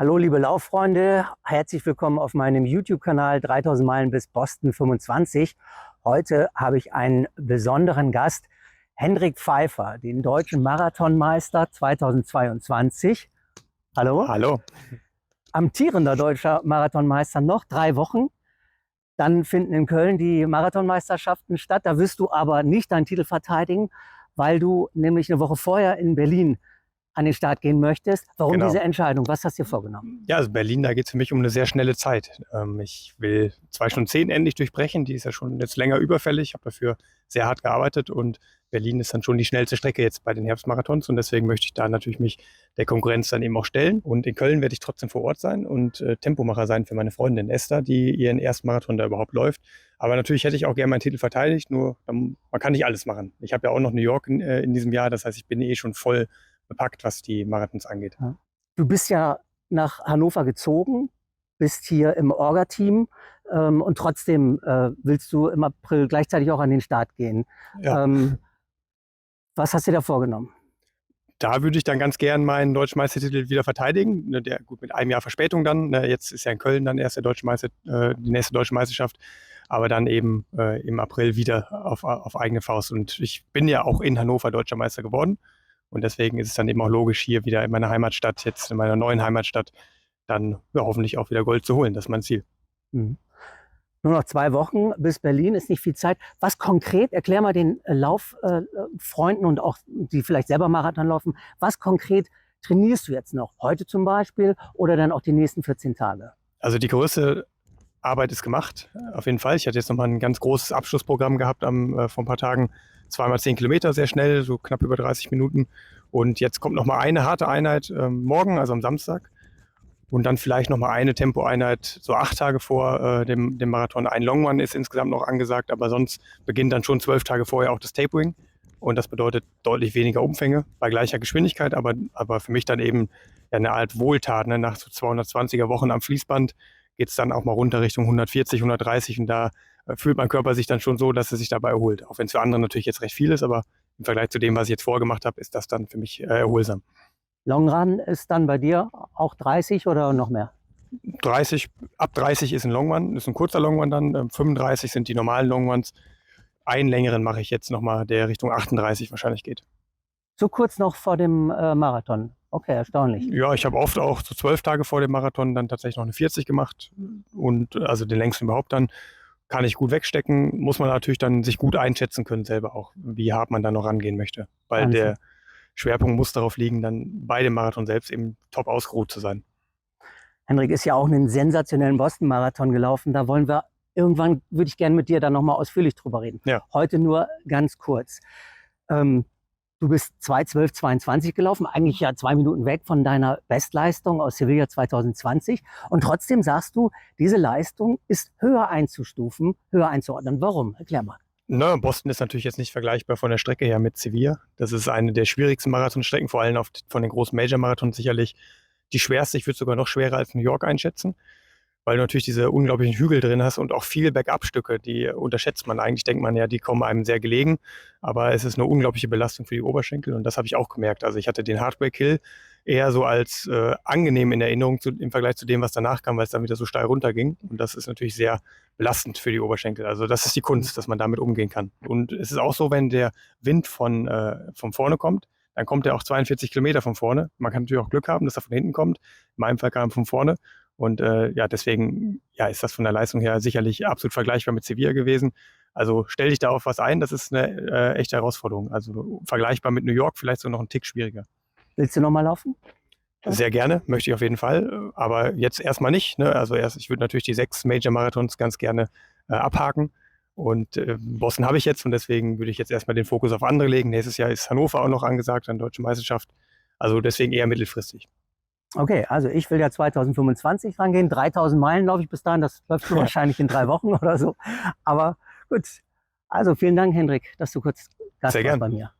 Hallo liebe Lauffreunde, herzlich willkommen auf meinem YouTube-Kanal 3000 Meilen bis Boston 25. Heute habe ich einen besonderen Gast, Hendrik Pfeiffer, den deutschen Marathonmeister 2022. Hallo. Hallo. Amtierender deutscher Marathonmeister, noch 3 Wochen. Dann finden in Köln die Marathonmeisterschaften statt. Da wirst du aber nicht deinen Titel verteidigen, weil du nämlich eine Woche vorher in Berlin an den Start gehen möchtest. Warum Genau. diese Entscheidung? Was hast du dir vorgenommen? Ja, also Berlin, da geht es für mich um eine sehr schnelle Zeit. Ich will 2 Stunden 10 endlich durchbrechen. Die ist ja schon jetzt länger überfällig. Ich habe dafür sehr hart gearbeitet und Berlin ist dann schon die schnellste Strecke jetzt bei den Herbstmarathons und deswegen möchte ich da natürlich mich der Konkurrenz dann eben auch stellen. Und in Köln werde ich trotzdem vor Ort sein und Tempomacher sein für meine Freundin Esther, die ihren ersten Marathon da überhaupt läuft. Aber natürlich hätte ich auch gerne meinen Titel verteidigt, nur man kann nicht alles machen. Ich habe ja auch noch New York in diesem Jahr, das heißt, ich bin eh schon voll bepackt, was die Marathons angeht. Du bist ja nach Hannover gezogen, bist hier im Orga-Team und trotzdem willst du im April gleichzeitig auch an den Start gehen. Ja. Was hast du dir da vorgenommen? Da würde ich dann ganz gern meinen deutschen Meistertitel wieder verteidigen. Der, gut, mit einem Jahr Verspätung dann. Jetzt ist ja in Köln dann erst die nächste deutsche Meisterschaft. Aber dann eben im April wieder auf eigene Faust. Und ich bin ja auch in Hannover deutscher Meister geworden. Und deswegen ist es dann eben auch logisch, hier wieder in meiner Heimatstadt, jetzt in meiner neuen Heimatstadt, dann hoffentlich auch wieder Gold zu holen. Das ist mein Ziel. Mhm. Nur noch 2 Wochen bis Berlin, ist nicht viel Zeit. Was konkret, erklär mal den Lauffreunden und auch die vielleicht selber Marathon laufen, was konkret trainierst du jetzt noch? Heute zum Beispiel oder dann auch die nächsten 14 Tage? Also die größte Arbeit ist gemacht, auf jeden Fall. Ich hatte jetzt nochmal ein ganz großes Abschlussprogramm gehabt vor ein paar Tagen. 2x10 Kilometer, sehr schnell, so knapp über 30 Minuten. Und jetzt kommt nochmal eine harte Einheit morgen, also am Samstag. Und dann vielleicht nochmal eine Tempoeinheit, so 8 Tage vor dem Marathon. Ein Long Run ist insgesamt noch angesagt, aber sonst beginnt dann schon 12 Tage vorher auch das Tapering. Und das bedeutet deutlich weniger Umfänge bei gleicher Geschwindigkeit, aber für mich dann eben ja, eine Art Wohltat. Ne? Nach so 220er Wochen am Fließband geht es dann auch mal runter Richtung 140, 130 und da fühlt mein Körper sich dann schon so, dass er sich dabei erholt. Auch wenn es für andere natürlich jetzt recht viel ist, aber im Vergleich zu dem, was ich jetzt vorgemacht habe, ist das dann für mich erholsam. Long Run ist dann bei dir auch 30 oder noch mehr? Ab 30 ist ein Long Run, ist ein kurzer Long Run dann. 35 sind die normalen Long Runs. Einen längeren mache ich jetzt nochmal, der Richtung 38 wahrscheinlich geht. So kurz noch vor dem Marathon. Okay, erstaunlich. Ja, ich habe oft auch so 12 Tage vor dem Marathon dann tatsächlich noch eine 40 gemacht und also den längsten überhaupt dann. Kann ich gut wegstecken, muss man natürlich dann sich gut einschätzen können selber auch, wie hart man da noch rangehen möchte. Weil Wahnsinn. der Schwerpunkt muss darauf liegen, dann bei dem Marathon selbst eben top ausgeruht zu sein. Hendrik ist ja auch einen sensationellen Boston-Marathon gelaufen. Da wollen wir irgendwann, würde ich gerne mit dir dann nochmal ausführlich drüber reden. Ja. Heute nur ganz kurz. Du bist 2:12:22 gelaufen, eigentlich ja 2 Minuten weg von deiner Bestleistung aus Sevilla 2020. Und trotzdem sagst du, diese Leistung ist höher einzustufen, höher einzuordnen. Warum? Erklär mal. Na, Boston ist natürlich jetzt nicht vergleichbar von der Strecke her mit Sevilla. Das ist eine der schwierigsten Marathonstrecken, vor allem von den großen Major-Marathons sicherlich die schwerste. Ich würde sogar noch schwerer als New York einschätzen, weil du natürlich diese unglaublichen Hügel drin hast und auch viele Bergabstücke, die unterschätzt man. Eigentlich denkt man ja, die kommen einem sehr gelegen, aber es ist eine unglaubliche Belastung für die Oberschenkel und das habe ich auch gemerkt. Also ich hatte den Heartbreak Hill eher so als angenehm in Erinnerung im Vergleich zu dem, was danach kam, weil es dann wieder so steil runterging und das ist natürlich sehr belastend für die Oberschenkel. Also das ist die Kunst, dass man damit umgehen kann. Und es ist auch so, wenn der Wind von vorne kommt, dann kommt er auch 42 Kilometer von vorne. Man kann natürlich auch Glück haben, dass er von hinten kommt. In meinem Fall kam er von vorne. Und ja, deswegen ja, ist das von der Leistung her sicherlich absolut vergleichbar mit Sevilla gewesen. Also stell dich da auf was ein, das ist eine echte Herausforderung. Also vergleichbar mit New York, vielleicht sogar noch einen Tick schwieriger. Willst du nochmal laufen? Sehr gerne, möchte ich auf jeden Fall. Aber jetzt erstmal nicht. Ne? Also ich würde natürlich die 6 Major-Marathons ganz gerne abhaken. Und Boston habe ich jetzt und deswegen würde ich jetzt erstmal den Fokus auf andere legen. Nächstes Jahr ist Hannover auch noch angesagt, dann Deutsche Meisterschaft. Also deswegen eher mittelfristig. Okay, also ich will ja 2025 rangehen. 3000 Meilen laufe ich bis dahin. Das läufst du wahrscheinlich in 3 Wochen oder so. Aber gut. Also vielen Dank, Hendrik, dass du kurz Gast warst bei mir.